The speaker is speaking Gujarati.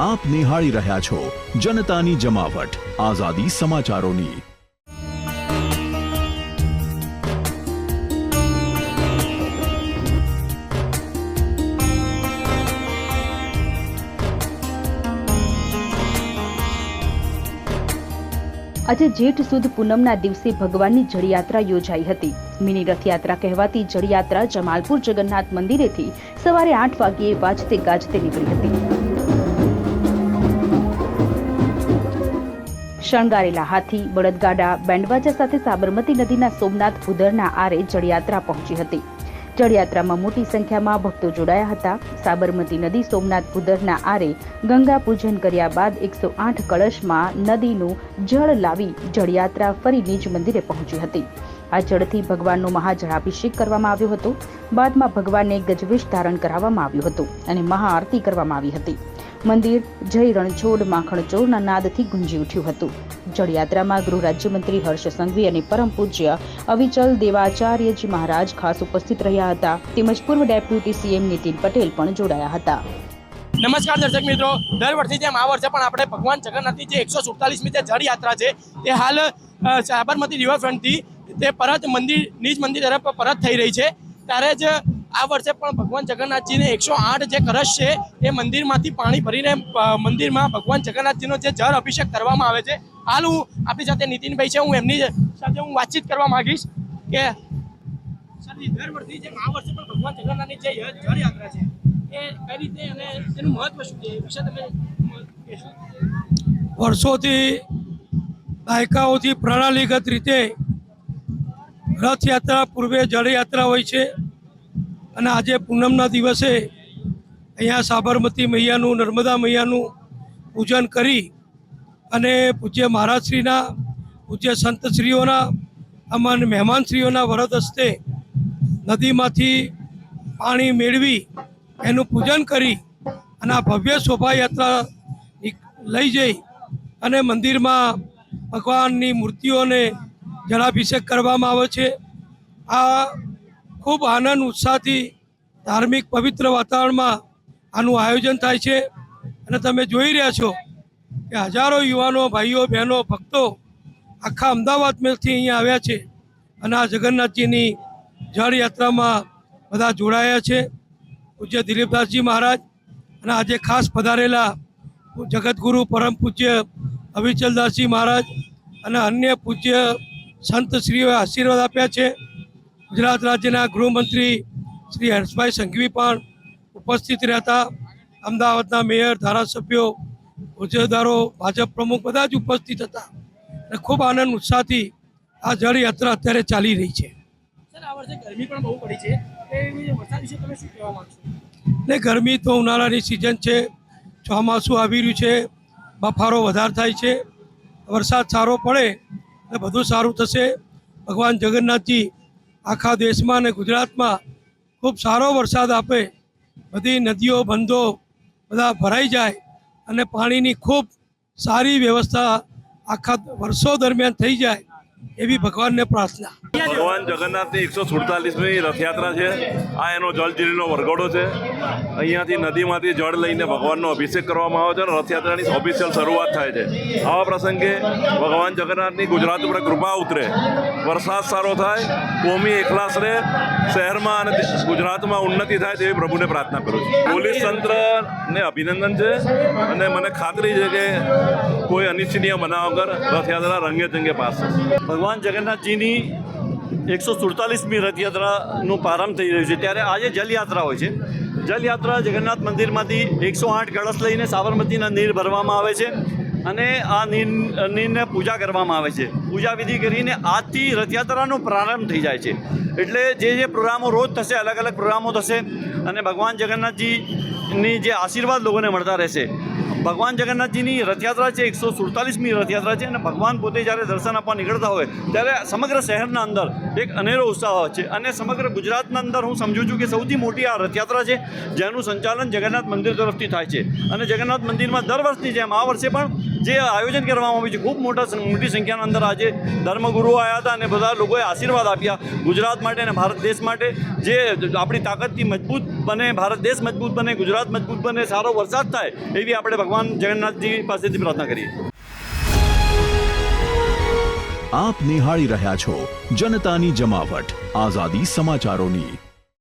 આપ નિહાળી રહ્યા છો જનતાની જમાવટ આઝાદી સમાચારોની। આજે જેઠ સુદ પૂનમના દિવસે ભગવાનની જળયાત્રા યોજાઈ હતી। મિની રથયાત્રા કહેવાતી જળયાત્રા જમાલપુર જગન્નાથ મંદિરેથી સવારે 8 વાગ્યે વાજતે ગાજતે નીકળી હતી। શણગારેલા હાથી, બળદગાડા, બેન્ડવાજા સાથે સાબરમતી નદીના સોમનાથ ભૂદરના આરે જળયાત્રા પહોંચી હતી। જળયાત્રામાં મોટી સંખ્યામાં ભક્તો જોડાયા હતા। સાબરમતી નદી સોમનાથ ભૂદરના આરે ગંગા પૂજન કર્યા બાદ 108 કળશમાં નદીનું જળ લાવી જળયાત્રા ફરી નિજ મંદિરે પહોંચી હતી। આ જળથી ભગવાનનો મહાજળાભિષેક કરવામાં આવ્યો હતો। બાદમાં ભગવાનને ગજવેશ ધારણ કરાવવામાં આવ્યું હતું અને મહાઆરતી કરવામાં આવી હતી। મંદિર જય રણછોડ માખણચોરના નાદથી ગુંજી ઉઠ્યું હતું। જળયાત્રામાં ગૃહ રાજ્યમંત્રી હર્ષ સંઘવી અને પરમ પૂજ્ય અવિચલ દેવાચાર્યજી મહારાજ ખાસ ઉપસ્થિત રહ્યા હતા। તેમજ પૂર્વ ડેપ્યુટી સીએમ નીતિન પટેલ પણ જોડાયા હતા। નમસ્કાર દર્શક મિત્રો, દર વર્ષે જેમ આ વર્ષે પણ આપણે ભગવાન જગન્નાથની જે 147મી જે જળ યાત્રા છે તે હાલ સાબરમતી રિવરફ્રન્ટથી તે પરત નિજ મંદિર તરફ પરત થઈ રહી છે। ત્યારે જ આ વર્ષે પણ ભગવાન જગન્નાથજીને 108 જે કળશ છે એ મંદિરમાંથી પાણી ભરીને મંદિરમાં ભગવાન જગન્નાથજીનો જે જળ અભિષેક કરવામાં આવે છે। હાલ હું આપણી સાથે નીતિનભાઈ છે, હું એમની સાથે વાતચીત કરવા માંગીશ કે દર વર્ષે જેમ આ વર્ષે પણ ભગવાન જગન્નાથની જે જળ યાત્રા છે એ કઈ રીતે અને તેનું મહત્વ શું છે એ વિશે તમે કહેશો? વર્ષોથી દાયકાઓથી પ્રણાલીગત રીતે રથયાત્રા પૂર્વે જળયાત્રા હોય છે અને આજે પૂનમના દિવસે અહીંયા સાબરમતી મૈયાનું, નર્મદા મૈયાનું પૂજન કરી અને પૂજ્ય મહારાજશ્રીના, પૂજ્ય સંતશ્રીઓના અને મહેમાનશ્રીઓના વરદ હસ્તે નદીમાંથી પાણી મેળવી એનું પૂજન કરી અને આ ભવ્ય શોભાયાત્રા લઈ જઈ અને મંદિરમાં ભગવાનની મૂર્તિઓને જળાભિષેક કરવામાં આવે છે। આ ખૂબ આનંદ ઉત્સાહથી ધાર્મિક પવિત્ર વાતાવરણમાં આનું આયોજન થાય છે અને તમે જોઈ રહ્યા છો કે હજારો યુવાનો, ભાઈઓ, બહેનો, ભક્તો આખા અમદાવાદમાંથી અહીંયા આવ્યા છે અને આ જગન્નાથજીની જળ યાત્રામાં બધા જોડાયા છે। પૂજ્ય દિલીપદાસજી મહારાજ અને આજે ખાસ પધારેલા જગતગુરુ પરમ પૂજ્ય અવિચલદાસજી મહારાજ અને અન્ય પૂજ્ય સંતશ્રીઓએ આશીર્વાદ આપ્યા છે। ગુજરાત રાજ્યના ગૃહમંત્રી શ્રી હર્ષભાઈ સંઘવી પણ ઉપસ્થિત રહ્યા હતા। અમદાવાદના મેયર, ધારાસભ્યો, હોદ્દેદારો, ભાજપ પ્રમુખ બધા જ ઉપસ્થિત હતા અને ખૂબ આનંદ ઉત્સાહથી આ જળ યાત્રા અત્યારે ચાલી રહી છે। સર, આ વર્ષે ગરમી પણ બહુ પડી છે, એ વરસાદ વિશે તમે શું કહેવા માંગશો? ને ગરમી તો ઉનાળાની સિઝન છે, ચોમાસું આવી રહ્યું છે, બફારો વધારે થાય છે, વરસાદ સારો પડે એટલે બધું સારું થશે। ભગવાન જગન્નાથજી આખા દેશમાં અને ગુજરાતમાં ખૂબ સારો વરસાદ આપે, બધી નદીઓ, બંધો બધા ભરાઈ જાય અને પાણીની ખૂબ સારી વ્યવસ્થા આખા વર્ષો દરમિયાન થઈ જાય એવી ભગવાનને પ્રાર્થના। ભગવાન જગન્નાથની 147મી રથયાત્રા છે। આ એનો જળજીરીનો વરઘોડો છે। અહીંયાથી નદીમાંથી જળ લઈને ભગવાનનો અભિષેક કરવામાં આવે છે અને રથયાત્રાની ઓફિશિયલ શરૂઆત થાય છે। આવા પ્રસંગે ભગવાન જગન્નાથની ગુજરાત ઉપર કૃપા ઉતરે, વરસાદ સારો થાય, કોમી એકલાસ રહે, શહેરમાં અને ગુજરાતમાં ઉન્નતિ થાય તેવી પ્રભુને પ્રાર્થના કરું છું। પોલીસ તંત્રને અભિનંદન છે અને મને ખાતરી છે કે કોઈ અનિચ્છનીય બનાવ વગર રથયાત્રા રંગે ચંગે પાસ થશે। ભગવાન જગન્નાથજીની 147મી રથયાત્રાનો પ્રારંભ થઈ રહ્યો છે ત્યારે આજે જલયાત્રા હોય છે। જલયાત્રા જગન્નાથ મંદિરમાંથી 108 કળશ લઈને સાબરમતીના નીર ભરવામાં આવે છે અને આ નીરને પૂજા કરવામાં આવે છે। પૂજા વિધિ કરીને આજથી રથયાત્રાનો પ્રારંભ થઈ જાય છે। એટલે જે પ્રોગ્રામો રોજ થશે, અલગ અલગ પ્રોગ્રામો થશે અને ભગવાન જગન્નાથજીની જે આશીર્વાદ લોકોને મળતા રહેશે। ભગવાન જગન્નાથજીની રથયાત્રા છે, 147મી રથયાત્રા છે અને ભગવાન પોતે જ્યારે દર્શન આપવા નીકળતા હોય ત્યારે સમગ્ર શહેરના અંદર એક અનેરો ઉત્સાહ હોય છે અને સમગ્ર ગુજરાતના અંદર હું સમજું છું કે સૌથી મોટી આ રથયાત્રા છે જેનું સંચાલન જગન્નાથ મંદિર તરફથી થાય છે અને જગન્નાથ મંદિરમાં દર વર્ષની જેમ આ વર્ષે પણ જે આયોજન કરવામાં આવ્યું છે, ખૂબ મોટી સંખ્યાના અંદર આજે ધર્મગુરુઓ આવ્યા હતા અને બધા લોકોએ આશીર્વાદ આપ્યા ગુજરાત માટે અને ભારત દેશ માટે, જે આપણી તાકાતથી મજબૂત બને, ભારત દેશ મજબૂત બને, ગુજરાત મજબૂત બને, સારો વરસાદ થાય એવી આપણે ભગવાન જગન્નાથજી પાસેથી પ્રાર્થના કરીએ. આપ નિહાળી રહ્યા છો જનતાની જમાવટ આઝાદી સમાચારોની.